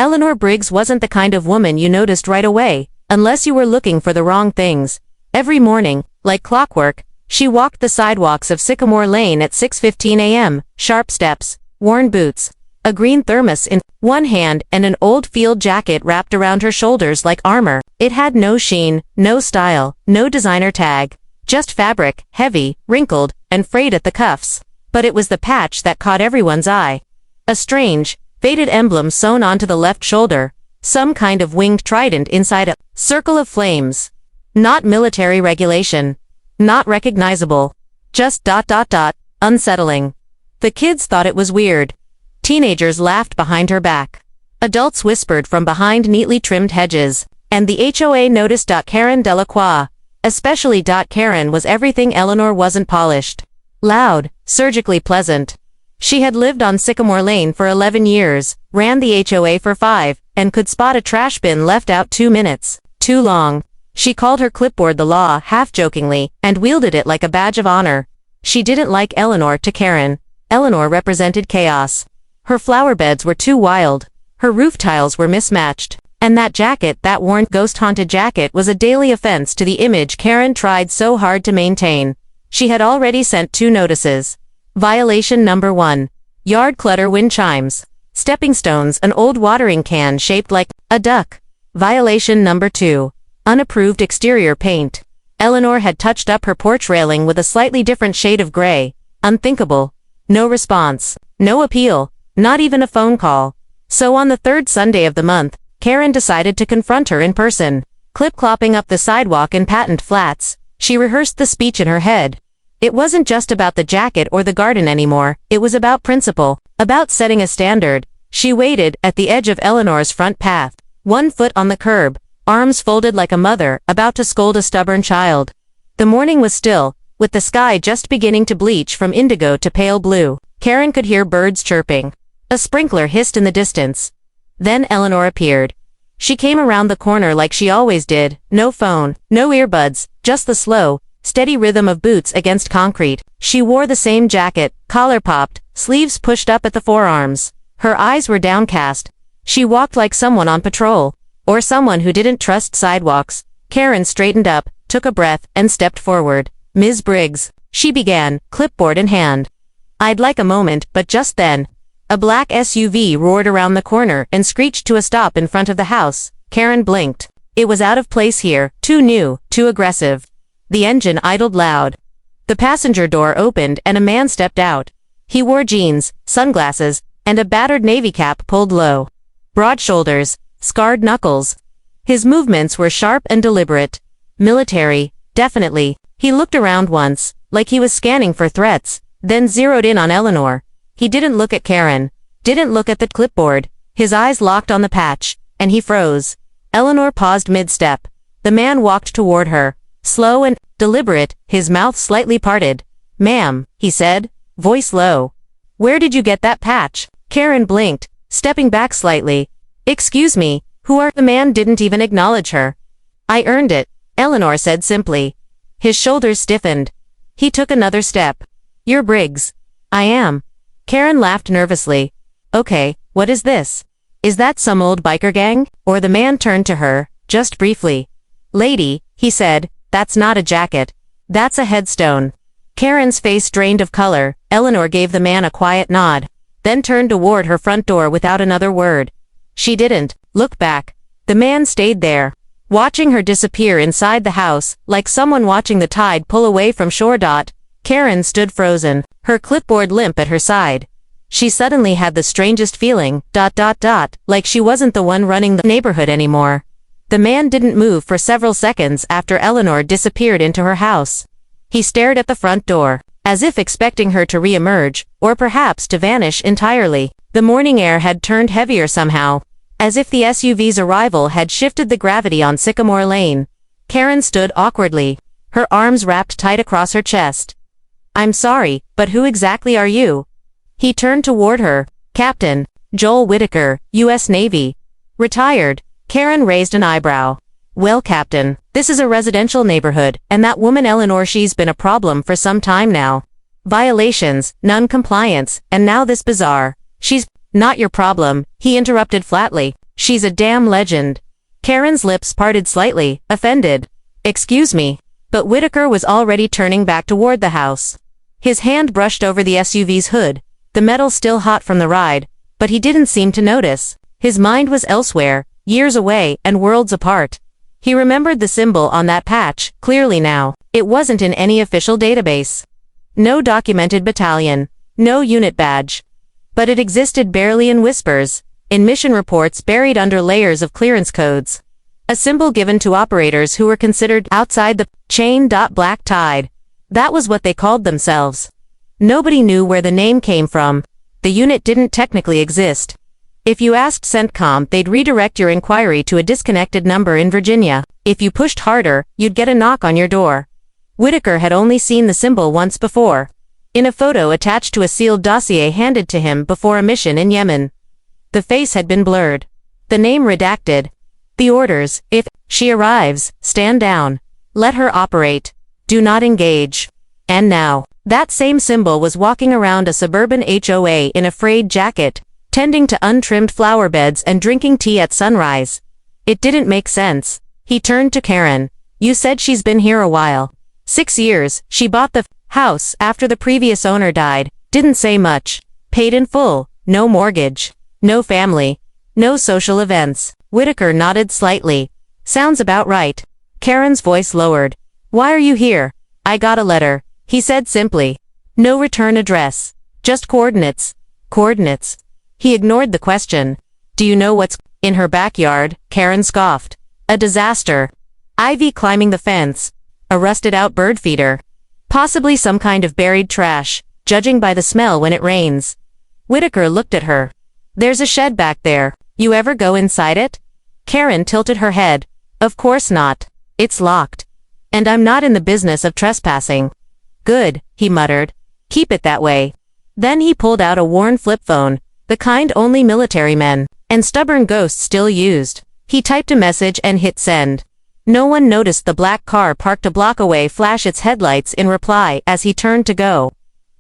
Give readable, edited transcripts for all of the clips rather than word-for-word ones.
Eleanor Briggs wasn't the kind of woman you noticed right away, unless you were looking for the wrong things. Every morning, like clockwork, she walked the sidewalks of Sycamore Lane at 6:15 a.m., sharp steps, worn boots, a green thermos in one hand and an old field jacket wrapped around her shoulders like armor. It had no sheen, no style, no designer tag, just fabric, heavy, wrinkled, and frayed at the cuffs. But it was the patch that caught everyone's eye. A strange, faded emblem sewn onto the left shoulder, some kind of winged trident inside a circle of flames. Not military regulation. Not recognizable. Just ... unsettling. The kids thought it was weird. Teenagers laughed behind her back. Adults whispered from behind neatly trimmed hedges. And the HOA noticed. Karen Delacroix. Especially. Karen was everything Eleanor wasn't polished. Loud, surgically pleasant. She had lived on Sycamore Lane for 11 years, ran the HOA for 5, and could spot a trash bin left out 2 minutes. Too long. She called her clipboard the law half-jokingly, and wielded it like a badge of honor. She didn't like Eleanor. To Karen, Eleanor represented chaos. Her flower beds were too wild. Her roof tiles were mismatched. And that jacket, that worn, ghost-haunted jacket, was a daily offense to the image Karen tried so hard to maintain. She had already sent 2 notices. Violation number 1. Yard clutter wind chimes. Stepping stones, an old watering can shaped like a duck. Violation number 2. Unapproved exterior paint. Eleanor had touched up her porch railing with a slightly different shade of gray. Unthinkable. No response. No appeal. Not even a phone call. So on the 3rd Sunday of the month, Karen decided to confront her in person. Clip-clopping up the sidewalk in patent flats, she rehearsed the speech in her head. It wasn't just about the jacket or the garden anymore, it was about principle, about setting a standard. She waited at the edge of Eleanor's front path, 1 foot on the curb, arms folded like a mother about to scold a stubborn child. The morning was still, with the sky just beginning to bleach from indigo to pale blue. Karen could hear birds chirping. A sprinkler hissed in the distance. Then Eleanor appeared. She came around the corner like she always did, no phone, no earbuds, just the slow, steady rhythm of boots against concrete. She wore the same jacket, collar popped, sleeves pushed up at the forearms. Her eyes were downcast. She walked like someone on patrol. Or someone who didn't trust sidewalks. Karen straightened up, took a breath, and stepped forward. "Ms. Briggs," she began, clipboard in hand. "I'd like a moment," but just then, a black SUV roared around the corner and screeched to a stop in front of the house. Karen blinked. It was out of place here, too new, too aggressive. The engine idled loud. The passenger door opened and a man stepped out. He wore jeans, sunglasses, and a battered navy cap pulled low. Broad shoulders, scarred knuckles. His movements were sharp and deliberate. Military, definitely. He looked around once, like he was scanning for threats, then zeroed in on Eleanor. He didn't look at Karen. Didn't look at the clipboard. His eyes locked on the patch, and he froze. Eleanor paused mid-step. The man walked toward her, slow and deliberate, his mouth slightly parted. "Ma'am," he said, voice low. "Where did you get that patch?" Karen blinked, stepping back slightly. "Excuse me, who are—" The man didn't even acknowledge her. "I earned it," Eleanor said simply. His shoulders stiffened. He took another step. "You're Briggs." "I am." Karen laughed nervously. "Okay, what is this? Is that some old biker gang?" Or the man turned to her, just briefly. "Lady," he said, "that's not a jacket. That's a headstone." Karen's face drained of color. Eleanor gave the man a quiet nod, then turned toward her front door without another word. She didn't look back. The man stayed there, watching her disappear inside the house, like someone watching the tide pull away from shore. Karen stood frozen, her clipboard limp at her side. She suddenly had the strangest feeling, like she wasn't the one running the neighborhood anymore. The man didn't move for several seconds after Eleanor disappeared into her house. He stared at the front door, as if expecting her to re-emerge, or perhaps to vanish entirely. The morning air had turned heavier somehow, as if the SUV's arrival had shifted the gravity on Sycamore Lane. Karen stood awkwardly, her arms wrapped tight across her chest. "I'm sorry, but who exactly are you?" He turned toward her. "Captain Joel Whitaker, U.S. Navy. Retired." Karen raised an eyebrow. "Well, Captain, this is a residential neighborhood, and that woman Eleanor, she's been a problem for some time now. Violations, non-compliance, and now this bizarre. She's—" "Not your problem," he interrupted flatly. She's a damn legend. Karen's lips parted slightly, offended. Excuse me. But Whitaker was already turning back toward the house. His hand brushed over the SUV's hood, the metal still hot from the ride, but he didn't seem to notice. His mind was elsewhere, years away and worlds apart. He remembered the symbol on that patch, clearly now. It wasn't in any official database. No documented battalion. No unit badge. But it existed barely in whispers, in mission reports buried under layers of clearance codes. A symbol given to operators who were considered outside the chain. Black tide. That was what they called themselves. Nobody knew where the name came from. The unit didn't technically exist. If you asked CENTCOM, they'd redirect your inquiry to a disconnected number in Virginia. If you pushed harder, you'd get a knock on your door. Whitaker had only seen the symbol once before. In a photo attached to a sealed dossier handed to him before a mission in Yemen. The face had been blurred. The name redacted. The orders: if she arrives, stand down. Let her operate. Do not engage. And now, that same symbol was walking around a suburban HOA in a frayed jacket, tending to untrimmed flower beds and drinking tea at sunrise. It didn't make sense. He turned to Karen. You said she's been here a while. 6 years. She bought the house after the previous owner died. Didn't say much. Paid in full. No mortgage. No family. No social events. Whitaker nodded slightly. Sounds about right. Karen's voice lowered. Why are you here? I got a letter, he said simply. No return address. Just coordinates. Coordinates. He ignored the question. Do you know what's in her backyard? Karen scoffed. A disaster. Ivy climbing the fence. A rusted-out bird feeder. Possibly some kind of buried trash, judging by the smell when it rains. Whitaker looked at her. There's a shed back there. You ever go inside it? Karen tilted her head. Of course not. It's locked. And I'm not in the business of trespassing. Good, he muttered. Keep it that way. Then he pulled out a worn flip phone, the kind only military men and stubborn ghosts still used. He typed a message and hit send. No one noticed the black car parked a block away flash its headlights in reply as he turned to go.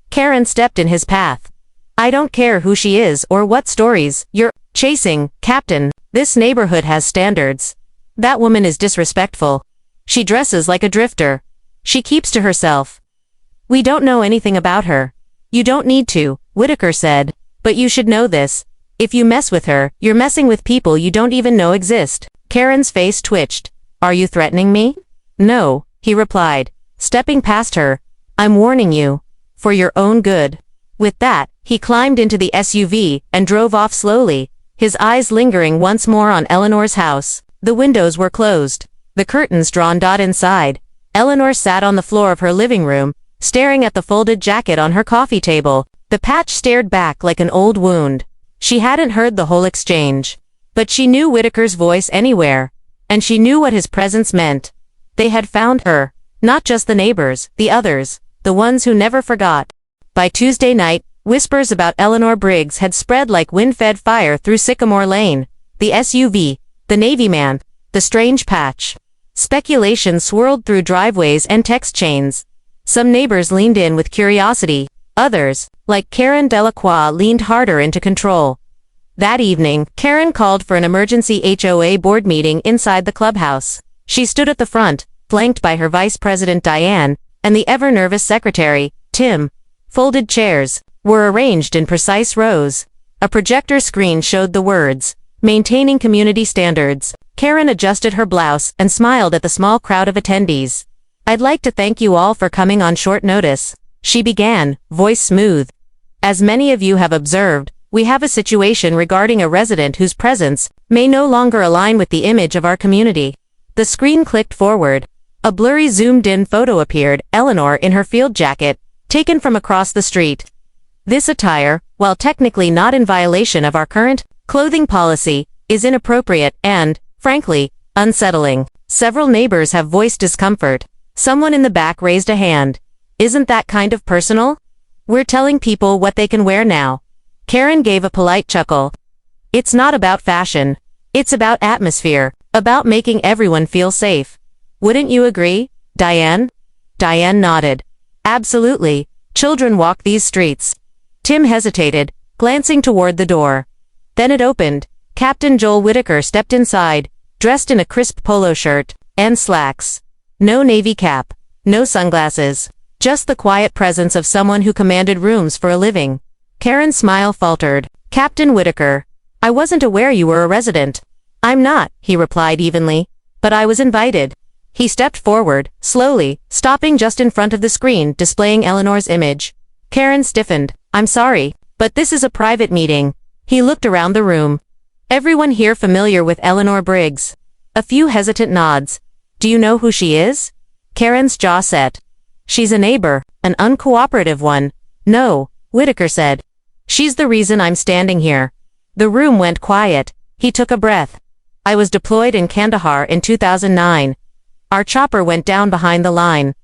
Karen stepped in his path. I don't care who she is or what stories you're chasing, Captain. This neighborhood has standards. That woman is disrespectful. She dresses like a drifter. She keeps to herself. We don't know anything about her. You don't need to, Whitaker said. But you should know this. If you mess with her, you're messing with people you don't even know exist. Karen's face twitched. Are you threatening me? No, he replied, stepping past her. I'm warning you. For your own good. With that, he climbed into the SUV and drove off slowly, his eyes lingering once more on Eleanor's house. The windows were closed, the curtains drawn inside. Eleanor sat on the floor of her living room, staring at the folded jacket on her coffee table. The patch stared back like an old wound. She hadn't heard the whole exchange. But she knew Whitaker's voice anywhere. And she knew what his presence meant. They had found her. Not just the neighbors, the others, the ones who never forgot. By Tuesday night, whispers about Eleanor Briggs had spread like wind-fed fire through Sycamore Lane. The SUV, the Navy man, the strange patch. Speculation swirled through driveways and text chains. Some neighbors leaned in with curiosity. Others, like Karen Delacroix, leaned harder into control. That evening, Karen called for an emergency HOA board meeting inside the clubhouse. She stood at the front, flanked by her vice president Diane, and the ever-nervous secretary, Tim. Folded chairs were arranged in precise rows. A projector screen showed the words, Maintaining Community Standards. Karen adjusted her blouse and smiled at the small crowd of attendees. I'd like to thank you all for coming on short notice, she began, voice smooth. As many of you have observed, we have a situation regarding a resident whose presence may no longer align with the image of our community. The screen clicked forward. A blurry zoomed-in photo appeared, Eleanor in her field jacket, taken from across the street. This attire, while technically not in violation of our current clothing policy, is inappropriate and, frankly, unsettling. Several neighbors have voiced discomfort. Someone in the back raised a hand. Isn't that kind of personal? We're telling people what they can wear now. Karen gave a polite chuckle. It's not about fashion. It's about atmosphere, about making everyone feel safe. Wouldn't you agree, Diane? Diane nodded. Absolutely. Children walk these streets. Tim hesitated, glancing toward the door. Then it opened. Captain Joel Whitaker stepped inside, dressed in a crisp polo shirt and slacks. No navy cap, no sunglasses, just the quiet presence of someone who commanded rooms for a living. Karen's smile faltered. Captain Whitaker, I wasn't aware you were a resident. I'm not, he replied evenly, but I was invited. He stepped forward, slowly, stopping just in front of the screen displaying Eleanor's image. Karen stiffened. I'm sorry, but this is a private meeting. He looked around the room. Everyone here familiar with Eleanor Briggs? A few hesitant nods. Do you know who she is? Karen's jaw set. She's a neighbor, an uncooperative one. No, Whitaker said. She's the reason I'm standing here. The room went quiet. He took a breath. I was deployed in Kandahar in 2009. Our chopper went down behind the line.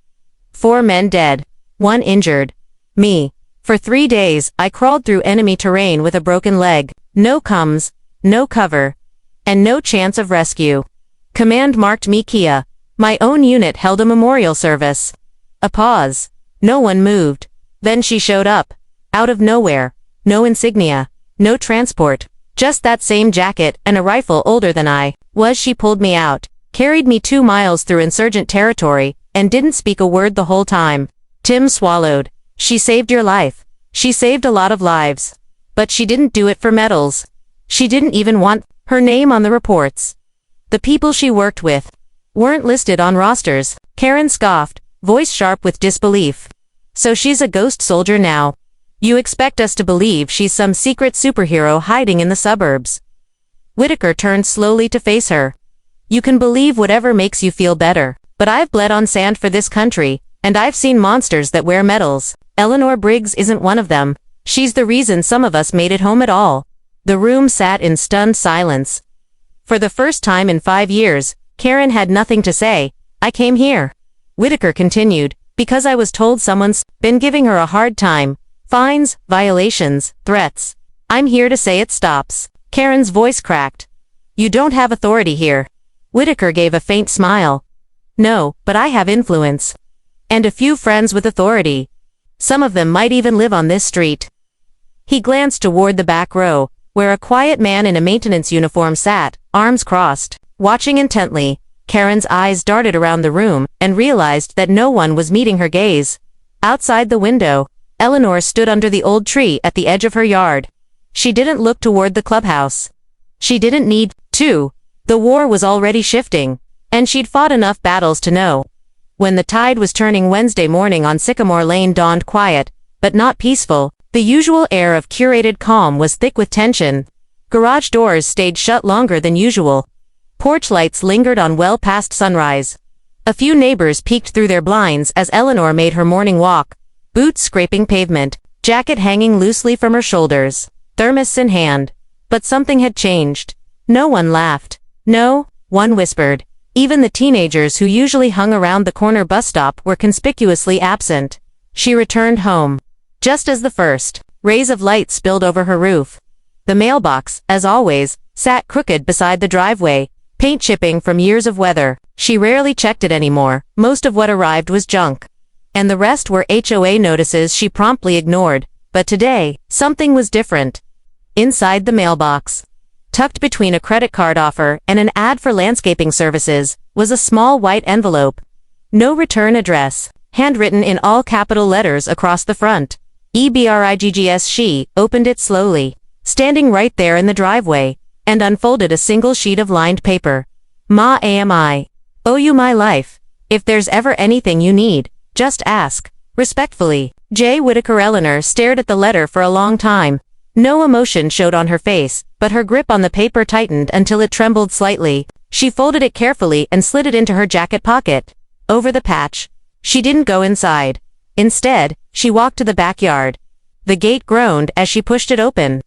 4 men dead. 1 injured. Me. For 3 days, I crawled through enemy terrain with a broken leg. No comms, no cover, and no chance of rescue. Command marked me Kia. My own unit held a memorial service. A pause. No one moved. Then she showed up. Out of nowhere. No insignia. No transport. Just that same jacket and a rifle older than I was. She pulled me out, carried me 2 miles through insurgent territory, and didn't speak a word the whole time. Tim swallowed. She saved your life. She saved a lot of lives. But she didn't do it for medals. She didn't even want her name on the reports. The people she worked with weren't listed on rosters. Karen scoffed, voice sharp with disbelief. So she's a ghost soldier now. You expect us to believe she's some secret superhero hiding in the suburbs. Whitaker turned slowly to face her. You can believe whatever makes you feel better, but I've bled on sand for this country, and I've seen monsters that wear medals. Eleanor Briggs isn't one of them. She's the reason some of us made it home at all. The room sat in stunned silence. For the first time in 5 years, Karen had nothing to say. I came here. Whitaker continued, because I was told someone's been giving her a hard time. Fines, violations, threats. I'm here to say it stops. Karen's voice cracked. You don't have authority here. Whitaker gave a faint smile. No, but I have influence. And a few friends with authority. Some of them might even live on this street. He glanced toward the back row, where a quiet man in a maintenance uniform sat, arms crossed, watching intently. Karen's eyes darted around the room and realized that no one was meeting her gaze. Outside the window, Eleanor stood under the old tree at the edge of her yard. She didn't look toward the clubhouse. She didn't need to. The war was already shifting, and she'd fought enough battles to know. When the tide was turning Wednesday morning on Sycamore Lane dawned quiet, but not peaceful. The usual air of curated calm was thick with tension. Garage doors stayed shut longer than usual. Porch lights lingered on well past sunrise. A few neighbors peeked through their blinds as Eleanor made her morning walk, boots scraping pavement, jacket hanging loosely from her shoulders, thermos in hand. But something had changed. No one laughed. No, one whispered. Even the teenagers who usually hung around the corner bus stop were conspicuously absent. She returned home. Just as the first rays of light spilled over her roof. The mailbox, as always, sat crooked beside the driveway, paint chipping from years of weather. She rarely checked it anymore. Most of what arrived was junk. And the rest were HOA notices she promptly ignored. But today, something was different. Inside the mailbox, tucked between a credit card offer and an ad for landscaping services, was a small white envelope. No return address, handwritten in all capital letters across the front. EBRIGGS. She opened it slowly, standing right there in the driveway, and unfolded a single sheet of lined paper. Ma AMI. Owe you my life. If there's ever anything you need, just ask. Respectfully, J. Whitaker. Eleanor stared at the letter for a long time. No emotion showed on her face, but her grip on the paper tightened until it trembled slightly. She folded it carefully and slid it into her jacket pocket. Over the patch. She didn't go inside. Instead, she walked to the backyard. The gate groaned as she pushed it open.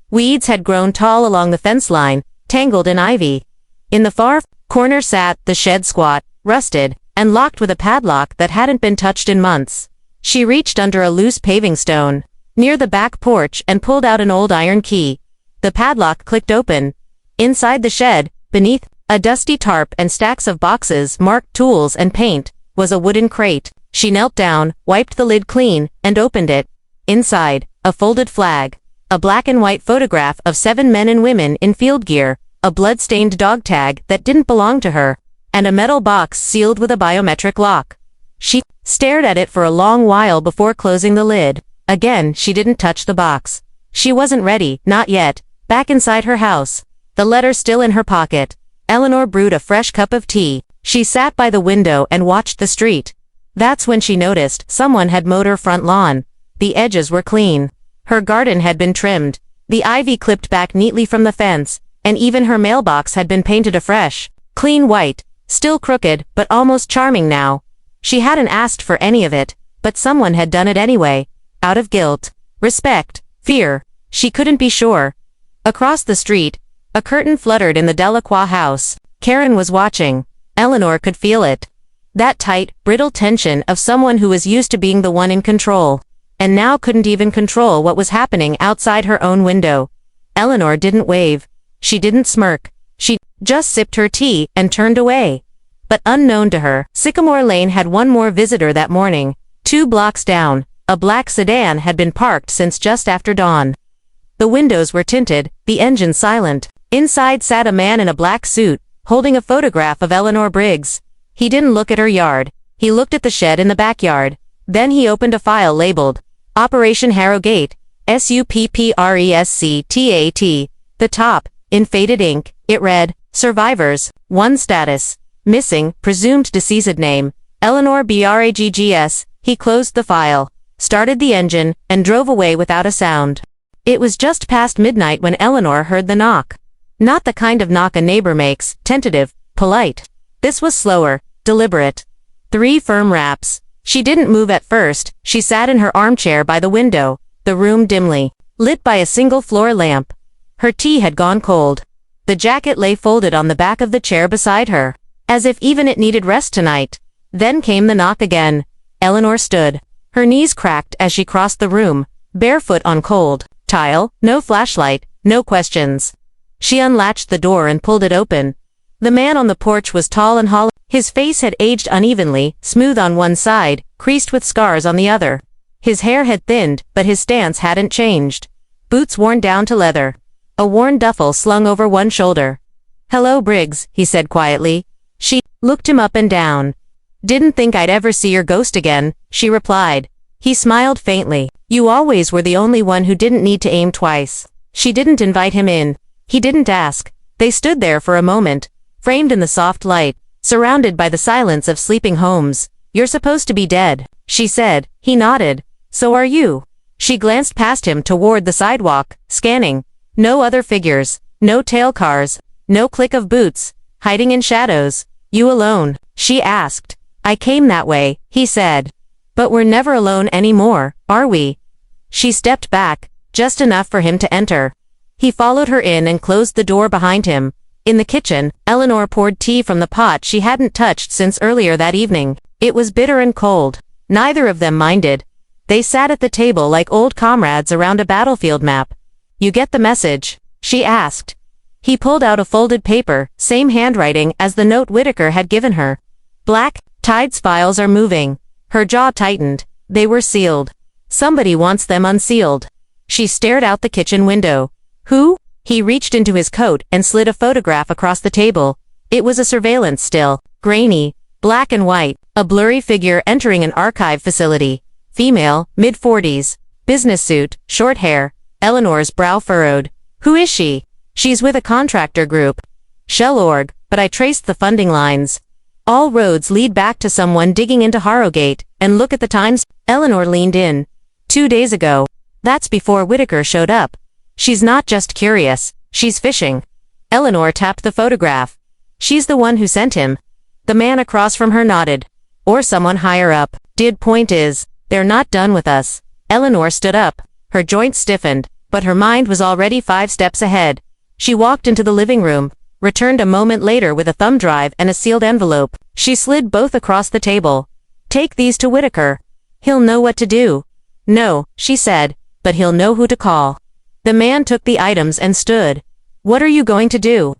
Weeds had grown tall along the fence line, tangled in ivy. In the far corner sat the shed, squat, rusted, and locked with a padlock that hadn't been touched in months. She reached under a loose paving stone near the back porch and pulled out an old iron key. The padlock clicked open. Inside the shed, beneath a dusty tarp and stacks of boxes marked tools and paint, was a wooden crate. She knelt down, wiped the lid clean, and opened it. Inside, a folded flag. a black and white photograph of 7 men and women in field gear, a blood-stained dog tag that didn't belong to her, and a metal box sealed with a biometric lock. She stared at it for a long while before closing the lid. Again, she didn't touch the box. She wasn't ready, not yet. Back inside her house, the letter still in her pocket, Eleanor brewed a fresh cup of tea. She sat by the window and watched the street. That's when she noticed someone had mowed her front lawn. The edges were clean. Her garden had been trimmed, the ivy clipped back neatly from the fence, and even her mailbox had been painted afresh. Clean white, still crooked, but almost charming now. She hadn't asked for any of it, but someone had done it anyway. Out of guilt, respect, fear, she couldn't be sure. Across the street, a curtain fluttered in the Delacroix house. Karen was watching. Eleanor could feel it. That tight, brittle tension of someone who was used to being the one in control, and now couldn't even control what was happening outside her own window. Eleanor didn't wave. She didn't smirk. She just sipped her tea and turned away. But unknown to her, Sycamore Lane had one more visitor that morning. 2 blocks down, a black sedan had been parked since just after dawn. The windows were tinted, the engine silent. Inside sat a man in a black suit, holding a photograph of Eleanor Briggs. He didn't look at her yard. He looked at the shed in the backyard. Then he opened a file labeled Operation Harrogate, SUPPRESCTAT. The top, in faded ink, it read, Survivors, 1 status, missing, presumed deceased name, Eleanor Braggs. He closed the file, started the engine, and drove away without a sound. It was just past midnight when Eleanor heard the knock. Not the kind of knock a neighbor makes, tentative, polite. This was slower, deliberate. 3 firm raps. She didn't move at first. She sat in her armchair by the window, the room dimly lit by a single floor lamp. Her tea had gone cold. The jacket lay folded on the back of the chair beside her, as if even it needed rest tonight. Then came the knock again. Eleanor stood. Her knees cracked as she crossed the room, barefoot on cold tile, no flashlight, no questions. She unlatched the door and pulled it open. The man on the porch was tall and hollow. His face had aged unevenly, smooth on one side, creased with scars on the other. His hair had thinned, but his stance hadn't changed. Boots worn down to leather. A worn duffel slung over one shoulder. "Hello, Briggs," he said quietly. She looked him up and down. "Didn't think I'd ever see your ghost again," she replied. He smiled faintly. "You always were the only one who didn't need to aim twice." She didn't invite him in. He didn't ask. They stood there for a moment, framed in the soft light, surrounded by the silence of sleeping homes. "You're supposed to be dead," she said. He nodded. "So are you." She glanced past him toward the sidewalk, scanning. No other figures, no tail cars, no click of boots, hiding in shadows. "You alone?" she asked. "I came that way," he said. "But we're never alone anymore, are we?" She stepped back, just enough for him to enter. He followed her in and closed the door behind him. In the kitchen, Eleanor poured tea from the pot she hadn't touched since earlier that evening. It was bitter and cold. Neither of them minded. They sat at the table like old comrades around a battlefield map. "You get the message?" she asked. He pulled out a folded paper, same handwriting as the note Whitaker had given her. "Black, Tide's files are moving." Her jaw tightened. They were sealed. "Somebody wants them unsealed." She stared out the kitchen window. "Who?" He reached into his coat and slid a photograph across the table. It was a surveillance still, grainy, black and white, a blurry figure entering an archive facility. Female, mid-40s, business suit, short hair. Eleanor's brow furrowed. "Who is she?" "She's with a contractor group. Shell org, but I traced the funding lines. All roads lead back to someone digging into Harrogate, and look at the times." Eleanor leaned in. 2 days ago. That's before Whitaker showed up. She's not just curious, she's fishing. Eleanor tapped the photograph. "She's the one who sent him." The man across from her nodded. "Or someone higher up. Point is, they're not done with us." Eleanor stood up. Her joints stiffened, but her mind was already 5 steps ahead. She walked into the living room, returned a moment later with a thumb drive and a sealed envelope. She slid both across the table. "Take these to Whitaker. He'll know what to do." "No," she said, "but he'll know who to call." The man took the items and stood. "What are you going to do?"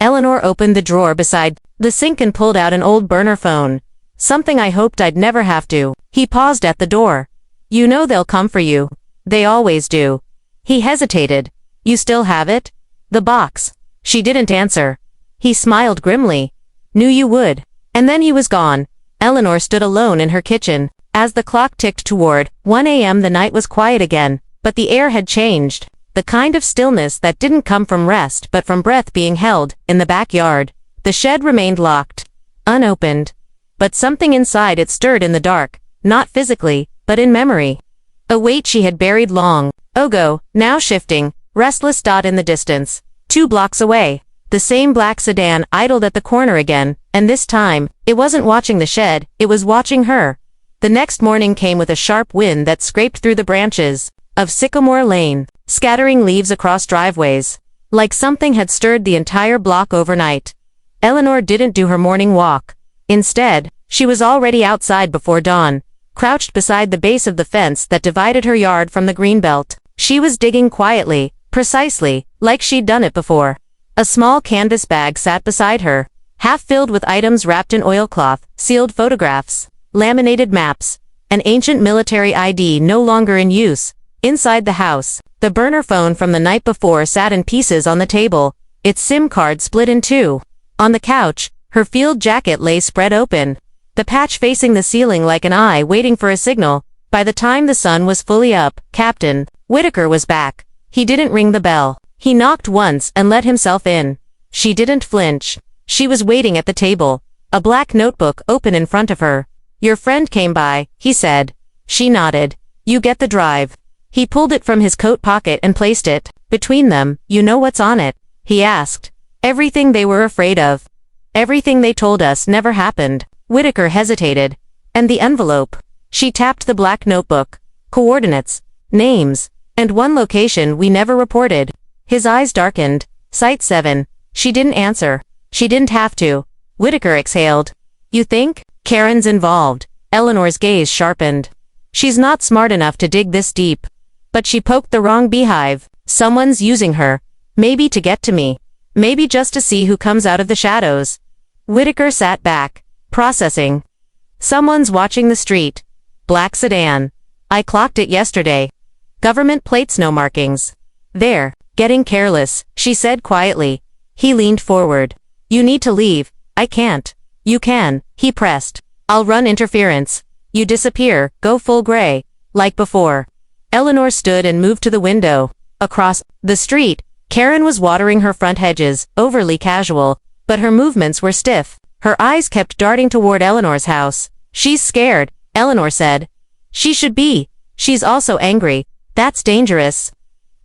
Eleanor opened the drawer beside the sink and pulled out an old burner phone. "Something I hoped I'd never have to." He paused at the door. "You know they'll come for you. They always do." He hesitated. You still have it? The box. She didn't answer. He smiled grimly. Knew you would. And then he was gone. Eleanor stood alone in her kitchen. As the clock ticked toward 1 a.m. the night was quiet again, but the air had changed. The kind of stillness that didn't come from rest but from breath being held, in the backyard. The shed remained locked. Unopened. But something inside it stirred in the dark, not physically, but in memory. A weight she had buried long ago, now shifting, restless dot in the distance. 2 blocks away. The same black sedan idled at the corner again, and this time, it wasn't watching the shed, it was watching her. The next morning came with a sharp wind that scraped through the branches of Sycamore Lane, scattering leaves across driveways. Like something had stirred the entire block overnight. Eleanor didn't do her morning walk. Instead, she was already outside before dawn, crouched beside the base of the fence that divided her yard from the greenbelt. She was digging quietly, precisely, like she'd done it before. A small canvas bag sat beside her, half filled with items wrapped in oilcloth, sealed photographs, laminated maps, an ancient military ID no longer in use. Inside the house, the burner phone from the night before sat in pieces on the table, its SIM card split in 2. On the couch, her field jacket lay spread open, the patch facing the ceiling like an eye waiting for a signal. By the time the sun was fully up, Captain Whitaker was back. He didn't ring the bell. He knocked once and let himself in. She didn't flinch. She was waiting at the table, a black notebook open in front of her. Your friend came by, he said. She nodded. You get the drive. He pulled it from his coat pocket and placed it between them. You know what's on it? He asked. Everything they were afraid of. Everything they told us never happened. Whitaker hesitated. And the envelope. She tapped the black notebook. Coordinates, names, and one location we never reported. His eyes darkened. Site 7. She didn't answer. She didn't have to. Whitaker exhaled. You think? Karen's involved. Eleanor's gaze sharpened. She's not smart enough to dig this deep. But she poked the wrong beehive. Someone's using her. Maybe to get to me. Maybe just to see who comes out of the shadows. Whitaker sat back, processing. Someone's watching the street. Black sedan. I clocked it yesterday. Government plates, no markings. There, getting careless, she said quietly. He leaned forward. You need to leave. I can't. You can, he pressed. I'll run interference. You disappear, go full gray. Like before. Eleanor stood and moved to the window. Across the street, Karen was watering her front hedges, overly casual, but her movements were stiff. Her eyes kept darting toward Eleanor's house. She's scared, Eleanor said. She should be. She's also angry. That's dangerous.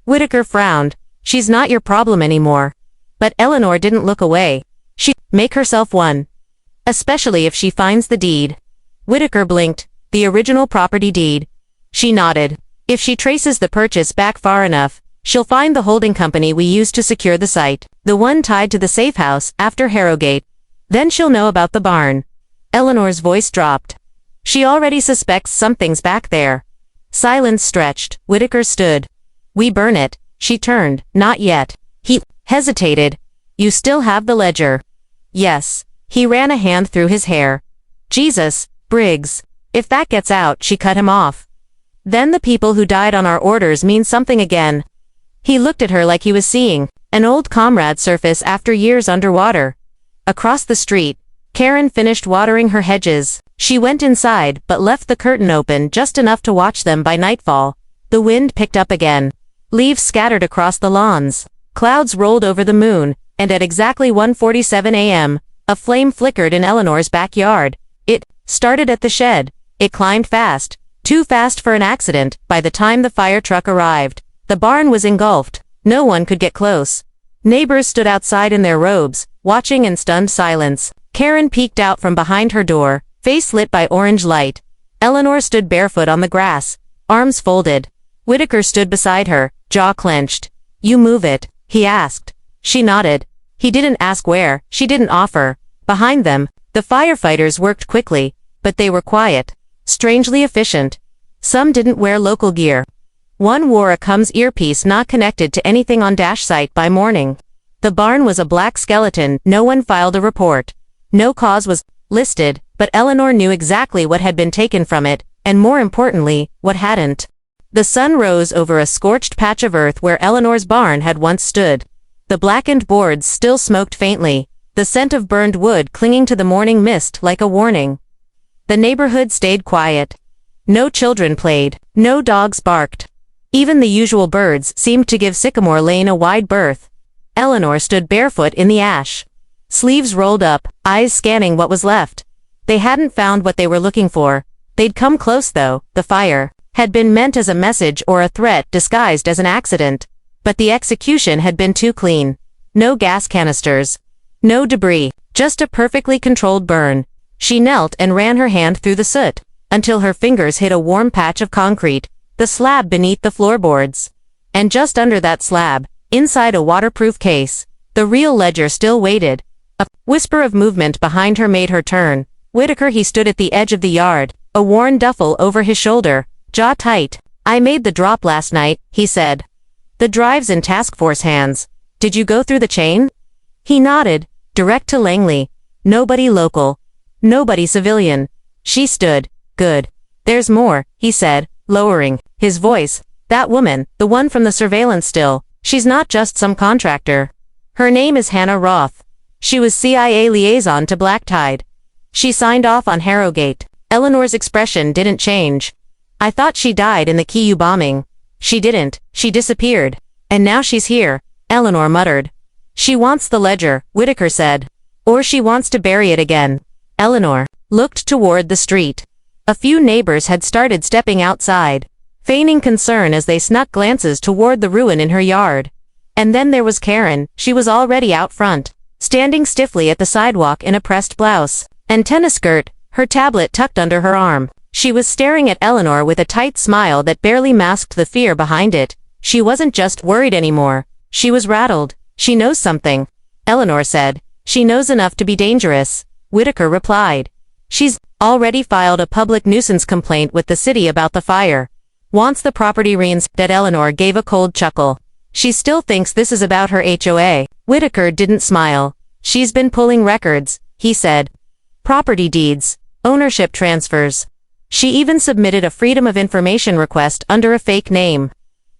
Whitaker frowned. She's not your problem anymore. But Eleanor didn't look away. She'd make herself one. Especially if she finds the deed. Whitaker blinked. The original property deed. She nodded. If she traces the purchase back far enough, she'll find the holding company we used to secure the site, the one tied to the safe house after Harrogate. Then she'll know about the barn. Eleanor's voice dropped. She already suspects something's back there. Silence stretched. Whitaker stood. We burn it. She turned. Not yet. He hesitated. You still have the ledger. Yes. He ran a hand through his hair. Jesus, Briggs. If that gets out, she cut him off. Then the people who died on our orders mean something again. He looked at her like he was seeing an old comrade surface after years underwater. Across the street, Karen finished watering her hedges. She went inside but left the curtain open just enough to watch them by nightfall. The wind picked up again. Leaves scattered across the lawns. Clouds rolled over the moon, and at exactly 1:47 a.m., a flame flickered in Eleanor's backyard. It started at the shed. It climbed fast. Too fast for an accident. By the time the fire truck arrived, the barn was engulfed. No one could get close. Neighbors stood outside in their robes, watching in stunned silence. Karen peeked out from behind her door, face lit by orange light. Eleanor stood barefoot on the grass, arms folded. Whitaker stood beside her, jaw clenched. You move it, he asked. She nodded. He didn't ask where, she didn't offer. Behind them, the firefighters worked quickly, but they were quiet. Strangely efficient. Some didn't wear local gear. One wore a Combs earpiece not connected to anything on dash site by morning. The barn was a black skeleton. No one filed a report. No cause was listed, but Eleanor knew exactly what had been taken from it, and more importantly, what hadn't. The sun rose over a scorched patch of earth where Eleanor's barn had once stood. The blackened boards still smoked faintly, the scent of burned wood clinging to the morning mist like a warning. The neighborhood stayed quiet. No children played, no dogs barked. Even the usual birds seemed to give Sycamore Lane a wide berth. Eleanor stood barefoot in the ash. Sleeves rolled up, eyes scanning what was left. They hadn't found what they were looking for. They'd come close though. The fire had been meant as a message or a threat disguised as an accident. But the execution had been too clean. No gas canisters. No debris. Just a perfectly controlled burn. She knelt and ran her hand through the soot, until her fingers hit a warm patch of concrete, the slab beneath the floorboards. And just under that slab, inside a waterproof case, the real ledger still waited. A whisper of movement behind her made her turn. Whitaker. He stood at the edge of the yard, a worn duffel over his shoulder, jaw tight. "I made the drop last night," he said. "The drive's in task force hands. Did you go through the chain?" He nodded. Direct to Langley. Nobody local. Nobody civilian. She stood. "Good. There's more," he said, lowering his voice. "That woman, the one from the surveillance still, she's not just some contractor. Her name is Hannah Roth. She was CIA liaison to Black Tide. She signed off on Harrogate." Eleanor's expression didn't change. "I thought she died in the Kyiv bombing." "She didn't. She disappeared. And now she's here," Eleanor muttered. "She wants the ledger," Whitaker said. "Or she wants to bury it again." Eleanor looked toward the street. A few neighbors had started stepping outside, feigning concern as they snuck glances toward the ruin in her yard. And then there was Karen. She was already out front, standing stiffly at the sidewalk in a pressed blouse and tennis skirt, her tablet tucked under her arm. She was staring at Eleanor with a tight smile that barely masked the fear behind it. She wasn't just worried anymore. She was rattled. "She knows something," Eleanor said. "She knows enough to be dangerous," Whitaker replied. "She's already filed a public nuisance complaint with the city about the fire. Wants the property reinspected." Eleanor gave a cold chuckle. "She still thinks this is about her HOA." Whitaker didn't smile. "She's been pulling records," he said. "Property deeds, ownership transfers. She even submitted a Freedom of Information request under a fake name."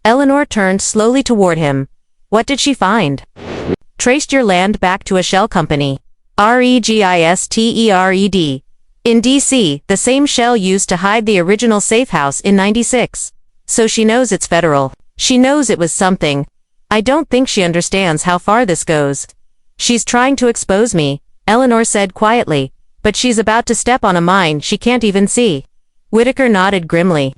Eleanor turned slowly toward him. "What did she find?" "Traced your land back to a shell company. Registered. In D.C., the same shell used to hide the original safe house in '96. So she knows it's federal. She knows it was something. I don't think she understands how far this goes. She's trying to expose me," Eleanor said quietly, "but she's about to step on a mine she can't even see." Whitaker nodded grimly.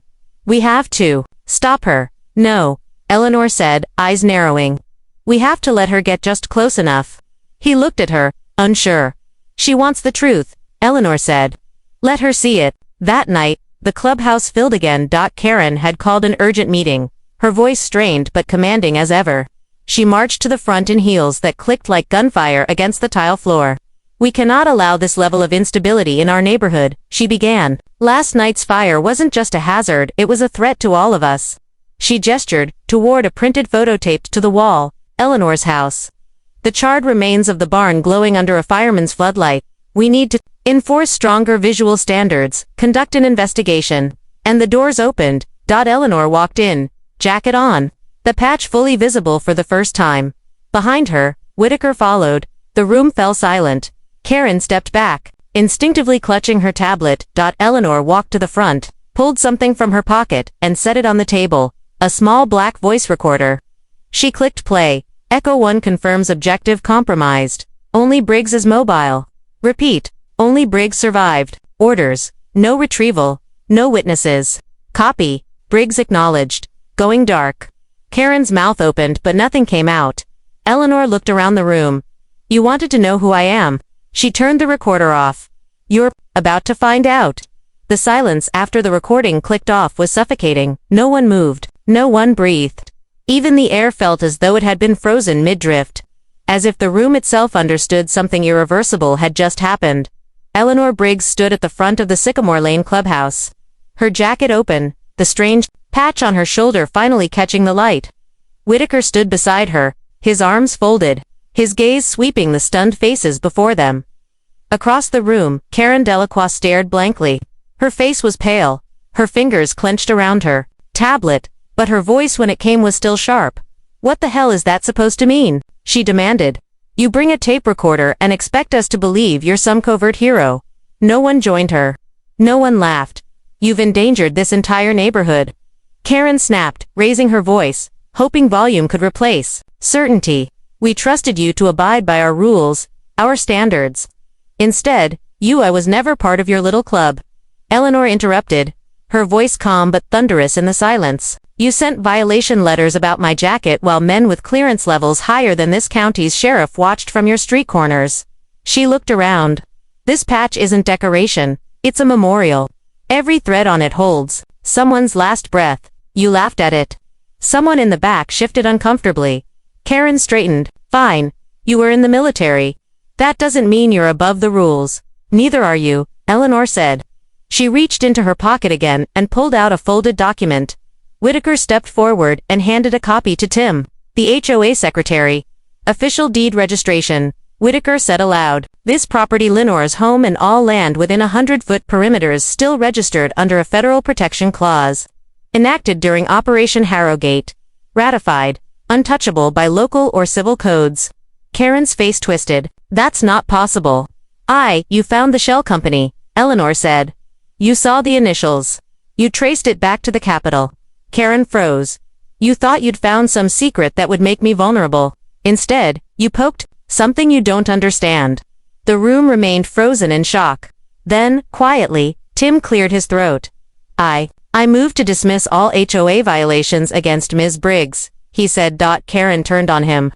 "We have to stop her." "No," Eleanor said, eyes narrowing. "We have to let her get just close enough." He looked at her, unsure. "She wants the truth," Eleanor said. "Let her see it." That night, the clubhouse filled again. Karen had called an urgent meeting, her voice strained but commanding as ever. She marched to the front in heels that clicked like gunfire against the tile floor. "We cannot allow this level of instability in our neighborhood," she began. "Last night's fire wasn't just a hazard, it was a threat to all of us." She gestured toward a printed photo taped to the wall, Eleanor's house. The charred remains of the barn glowing under a fireman's floodlight. "We need to enforce stronger visual standards, conduct an investigation." And the doors opened. Eleanor walked in, jacket on, the patch fully visible for the first time. Behind her, Whitaker followed. The room fell silent. Karen stepped back, instinctively clutching her tablet. Eleanor walked to the front, pulled something from her pocket, and set it on the table, a small black voice recorder. She clicked play. Echo 1 confirms objective compromised. Only Briggs is mobile. Repeat. Only Briggs survived. Orders. No retrieval. No witnesses. Copy. Briggs acknowledged. Going dark. Karen's mouth opened but nothing came out. Eleanor looked around the room. "You wanted to know who I am." She turned the recorder off. "You're about to find out." The silence after the recording clicked off was suffocating. No one moved. No one breathed. Even the air felt as though it had been frozen mid-drift. As if the room itself understood something irreversible had just happened. Eleanor Briggs stood at the front of the Sycamore Lane clubhouse. Her jacket open, the strange patch on her shoulder finally catching the light. Whitaker stood beside her, his arms folded, his gaze sweeping the stunned faces before them. Across the room, Karen Delacroix stared blankly. Her face was pale, her fingers clenched around her tablet, but her voice when it came was still sharp. What the hell is that supposed to mean? She demanded. You bring a tape recorder and expect us to believe you're some covert hero. No one joined her. No one laughed. You've endangered this entire neighborhood. Karen snapped, raising her voice, hoping volume could replace certainty. We trusted you to abide by our rules, our standards. Instead, I was never part of your little club. Eleanor interrupted, her voice calm but thunderous in the silence. You sent violation letters about my jacket while men with clearance levels higher than this county's sheriff watched from your street corners. She looked around. This patch isn't decoration, it's a memorial. Every thread on it holds someone's last breath. You laughed at it. Someone in the back shifted uncomfortably. Karen straightened. Fine. You were in the military. That doesn't mean you're above the rules. Neither are you, Eleanor said. She reached into her pocket again and pulled out a folded document. Whitaker stepped forward and handed a copy to Tim, the HOA secretary. Official deed registration, Whitaker said aloud. This property, Lenore's home and all land within 100-foot perimeters, still registered under a federal protection clause. Enacted during Operation Harrogate. Ratified. Untouchable by local or civil codes. Karen's face twisted. That's not possible. You found the shell company, Eleanor said. You saw the initials. You traced it back to the Capitol. Karen froze. You thought you'd found some secret that would make me vulnerable. Instead, you poked something you don't understand. The room remained frozen in shock. Then, quietly, Tim cleared his throat. I moved to dismiss all HOA violations against Ms. Briggs, he said. Karen turned on him.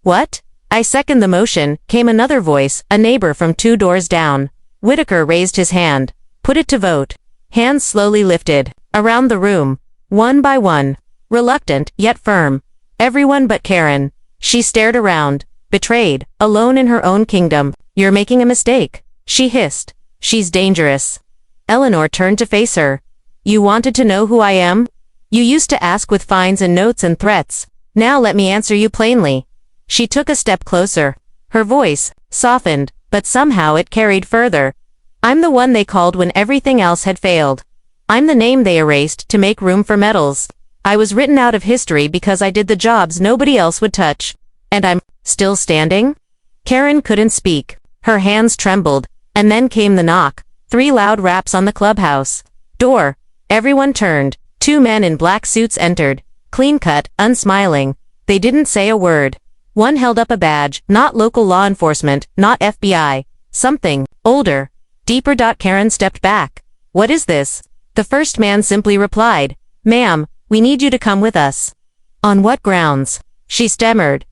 What? I second the motion, came another voice, a neighbor from 2 doors down. Whitaker raised his hand. Put it to vote. Hands slowly lifted. Around the room. One by one. Reluctant, yet firm. Everyone but Karen. She stared around. Betrayed, alone in her own kingdom. You're making a mistake, she hissed. She's dangerous. Eleanor turned to face her. You wanted to know who I am? You used to ask with fines and notes and threats. Now let me answer you plainly. She took a step closer. Her voice softened, but somehow it carried further. I'm the one they called when everything else had failed. I'm the name they erased to make room for medals. I was written out of history because I did the jobs nobody else would touch. And I'm still standing? Karen couldn't speak. Her hands trembled, and then came the knock. 3 loud raps on the clubhouse door. Everyone turned. 2 men in black suits entered, clean-cut, unsmiling. They didn't say a word. One held up a badge, not local law enforcement, not FBI. Something older, deeper. Karen stepped back. What is this? The first man simply replied, Ma'am, we need you to come with us. On what grounds? She stammered.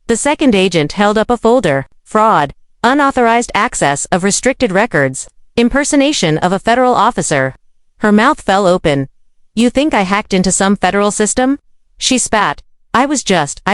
The second agent held up a folder. Fraud, unauthorized access of restricted records, impersonation of a federal officer. Her mouth fell open. You think I hacked into some federal system? She spat. I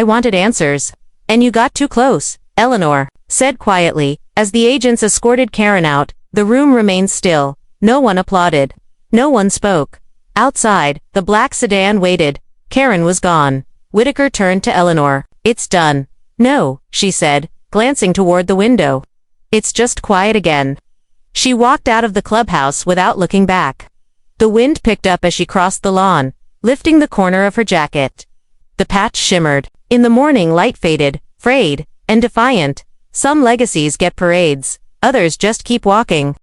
wanted answers. And you got too close, Eleanor said quietly. As the agents escorted Karen out, the room remained still. No one applauded. No one spoke. Outside, the black sedan waited. Karen was gone. Whitaker turned to Eleanor. It's done. No, she said, glancing toward the window. It's just quiet again. She walked out of the clubhouse without looking back. The wind picked up as she crossed the lawn, lifting the corner of her jacket. The patch shimmered. In the morning light faded, frayed, and defiant. Some legacies get parades, others just keep walking.